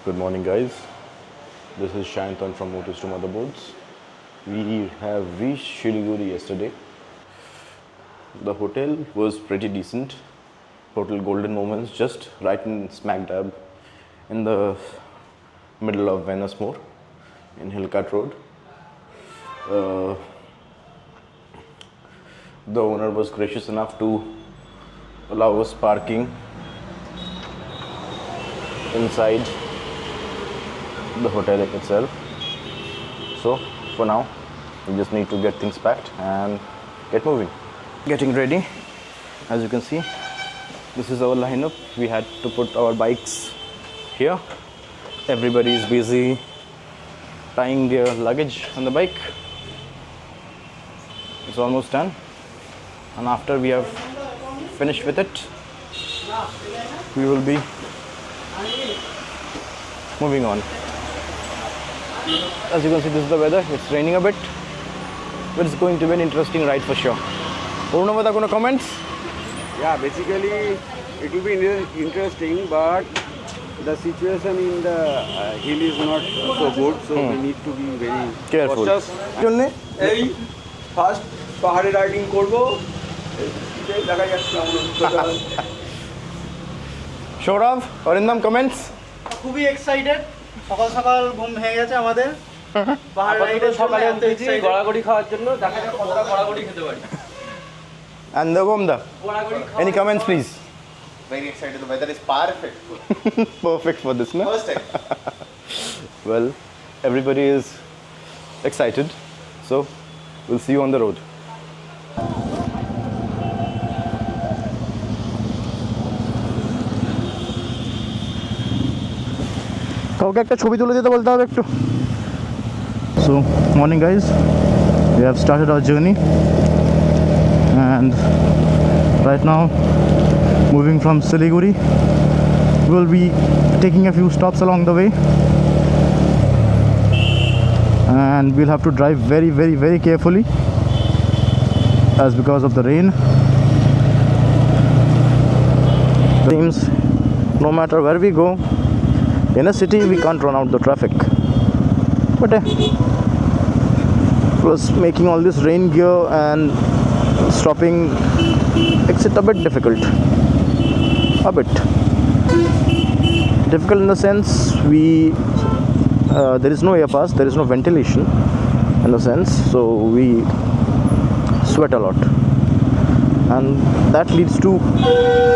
Good morning, guys. This is Shantan from Motors to Motherboards. We have reached Shiliguri yesterday. The hotel was pretty decent. Hotel Golden Moments, just right in smack dab in the middle of Venismore in Hillcat Road. The owner was gracious enough to allow us parking inside the hotel itself. So for now we just need to get things packed and get moving. Getting ready. As you can see, this is our lineup. We had to put our bikes here. Everybody is busy tying their luggage on the bike. It's almost done, and after we have finished with it, we will be moving on. As you can see, this is the weather. It's raining a bit, but it's going to be an interesting ride for sure. Purnamada, কোনো comments? Yeah, basically it will be interesting, but the situation in the hill is not so good, so we need to be very Careful. cautious. এই first পাহাড়ে riding করব, দেখা যাচ্ছে আমরা। Shorav, Arindam, comments? খুবই excited. সকাল সকাল ঘুম ভেঙে গেছে আমাদের। পাহাড় রাইডে সকালে উঠেছি গড়াগড়ি খাওয়ার জন্য, দেখা যাক কতটা গড়াগড়ি খেতে পারি। And the Gomda. Any comments, please? Very excited. The weather is perfect. Perfect for this, no? First time. Well, everybody is excited, so we'll see you on the road. কাউকে একটা ছবি তুলে দিতে বলতে হবে একটু। So, morning guys. We have started our journey, and right now moving from Siliguri. We'll be taking a few stops along the way, and we'll have to drive very carefully, as because of the rain. Seems no matter where we go in a city, we can't run out the traffic, but plus making all this rain gear and stopping makes it a bit difficult. A bit difficult in the sense there is no air pass, there is no ventilation in the sense, so we sweat a lot, and that leads to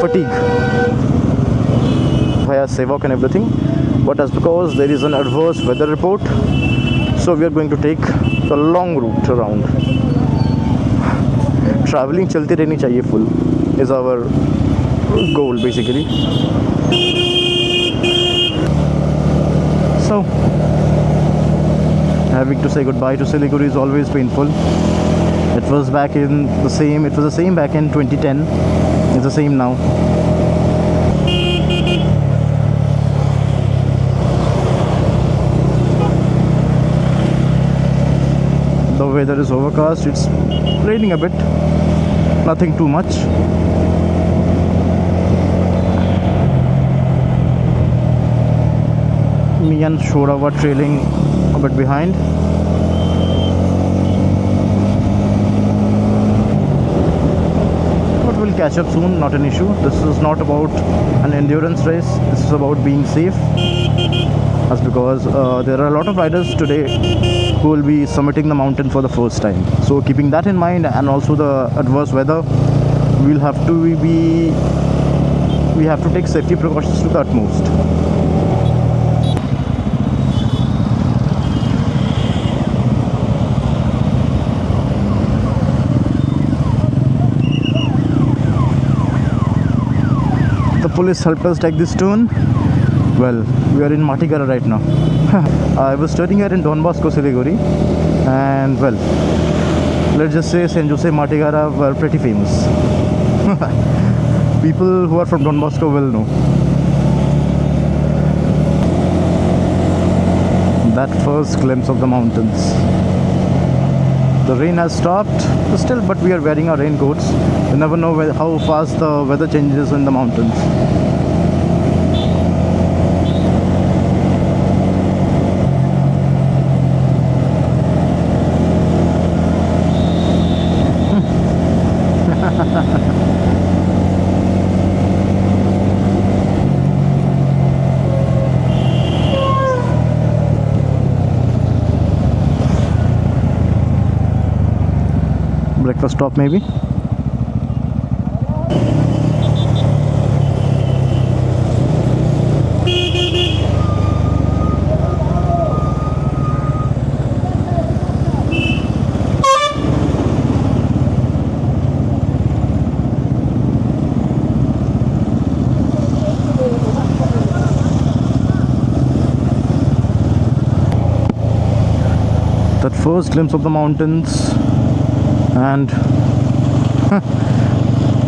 fatigue via Sevok and everything. But as because there is an adverse weather report, so we are going to take the long route around. Traveling chalti rehni chahiye full is our goal basically. So having to say goodbye to Siliguri is always painful. It was the same back in 2010. It's the same now. The weather is overcast. It's raining a bit, nothing too much. Me and Shora were trailing a bit behind. But we'll catch up soon, not an issue. This is not about an endurance race, this is about being safe. As because there are a lot of riders today who will be summiting the mountain for the first time. So keeping that in mind, and also the adverse weather, we have to take safety precautions to the utmost. The police helped us take this turn. Well, we are in Matigara right now. I was studying here in Don Bosco, Siliguri, and well, let's just say St. Jose Matigara were pretty famous. People who are from Don Bosco will know. That first glimpse of the mountains. The rain has stopped still, but we are wearing our raincoats. You never know how fast the weather changes in the mountains. stop maybe. That first glimpse of the mountains and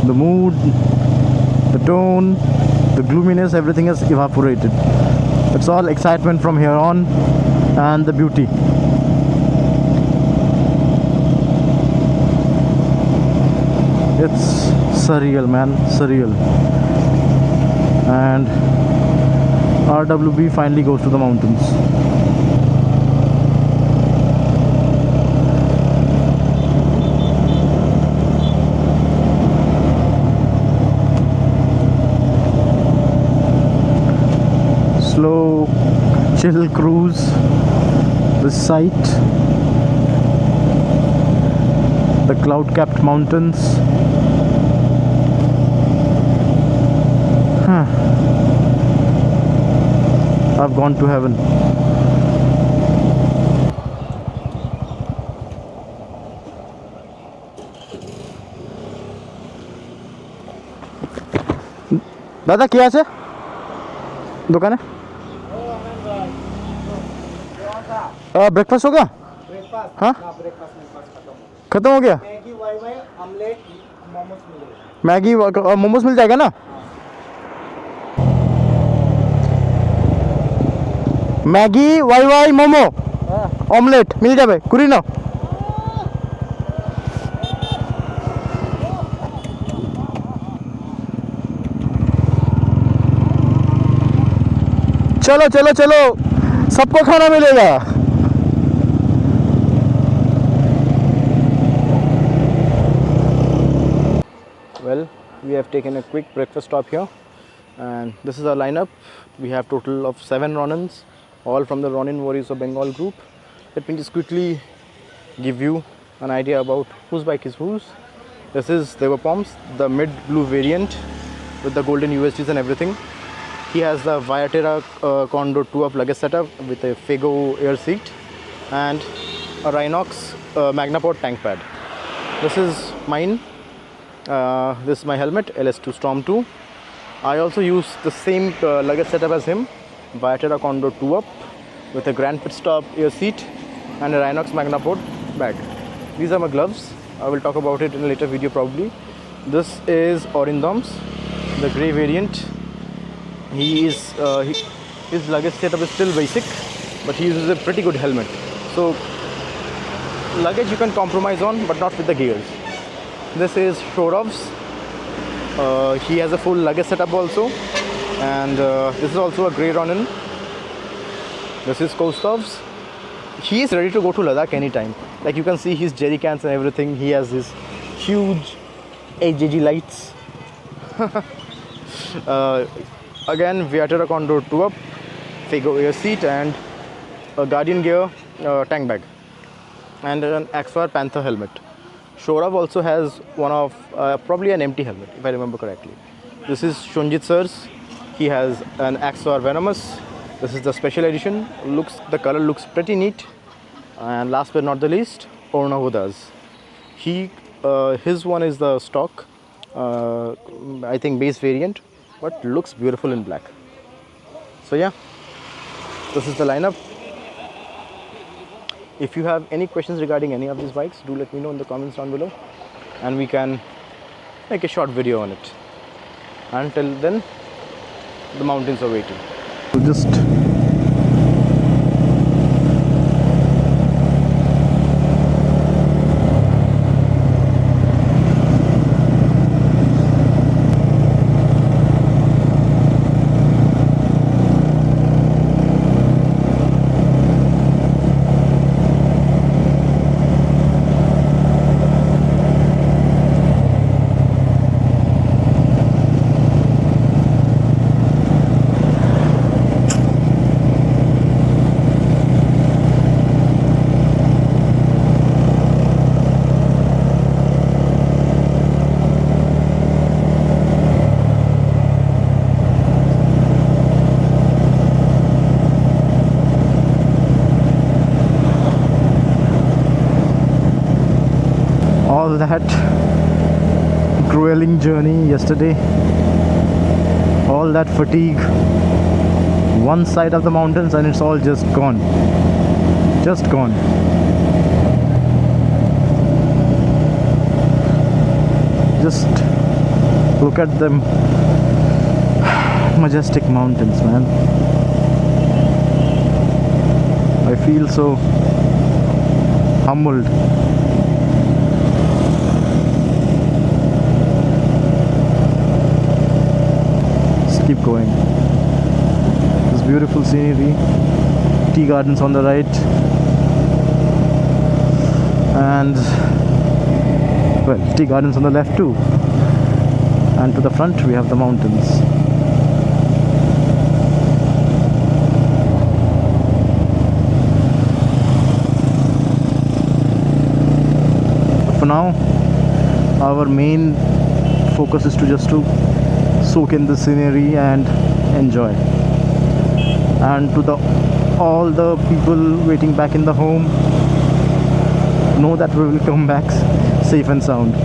the mood, the tone, the gloominess, everything has evaporated. It's all excitement from here on and the beauty. It's surreal, man, surreal. And RWB finally goes to the mountains. Slow, chill cruise. This sight, the cloud-capped mountains. I've gone to heaven. दादा क्या আছে दुकाने? Breakfast हो गया? हाँ खत्म हो गया? Maggi Wai Wai omelette momos मिलेगा। मैगी और मोमोज मिल जाएगा ना? Maggi Wai Wai momo omelette मिल जाए कुरी ना? चलो चलो चलो सबको खाना मिलेगा। Well, we have taken a quick breakfast stop here and this is our lineup. We have total of 7 Ronins, all from the Ronin Warriors of Bengal group. Let me just quickly give you an idea about whose bike is whose. This is Deva Pomps, the mid blue variant with the golden USGs and everything. He has the Viaterra Condor 2-up luggage setup with a Fago air seat and a Rhinox Magnapod tank pad. This is mine. This is my helmet, LS2 Storm 2. I also use the same luggage setup as him, Viaterra Condor 2-up with a Grand Pit Stop air seat and a Rhinox Magnapod bag. These are my gloves. I will talk about it in a later video probably. This is Orindham's, the grey variant. His luggage setup is still basic, but he uses a pretty good helmet. So luggage you can compromise on, but not with the gears. This is Shorov's. He has a full luggage setup also, and this is also a grey Ronin. This is Kostov's. He is ready to go to Ladakh anytime. Like you can see his jerry cans and everything. He has his huge HJG lights. Again, Viaterra Condor 2-up, Fago air seat and a Guardian Gear tank bag and an Axar Panther helmet. Shorab also has one of probably an empty helmet if I remember correctly. This is Shunjit Sir's. He has an Axar Venomous. This is the special edition. The color looks pretty neat. And last but not the least, Orna Huda's. His one is the stock, I think base variant, but looks beautiful in black. So yeah, this is the lineup. If you have any questions regarding any of these bikes, do let me know in the comments down below and we can make a short video on it. Until then, the mountains are waiting. So just all that grueling journey yesterday, all that fatigue, one side of the mountains, and it's all just gone. Just gone. Just look at them majestic mountains, man. I feel so humbled. Just keep going. This beautiful scenery, tea gardens on the right, and well, tea gardens on the left too, and to the front we have the mountains. For now, our main focus is to soak in the scenery and enjoy. And to all the people waiting back in the home, know that we will come back safe and sound.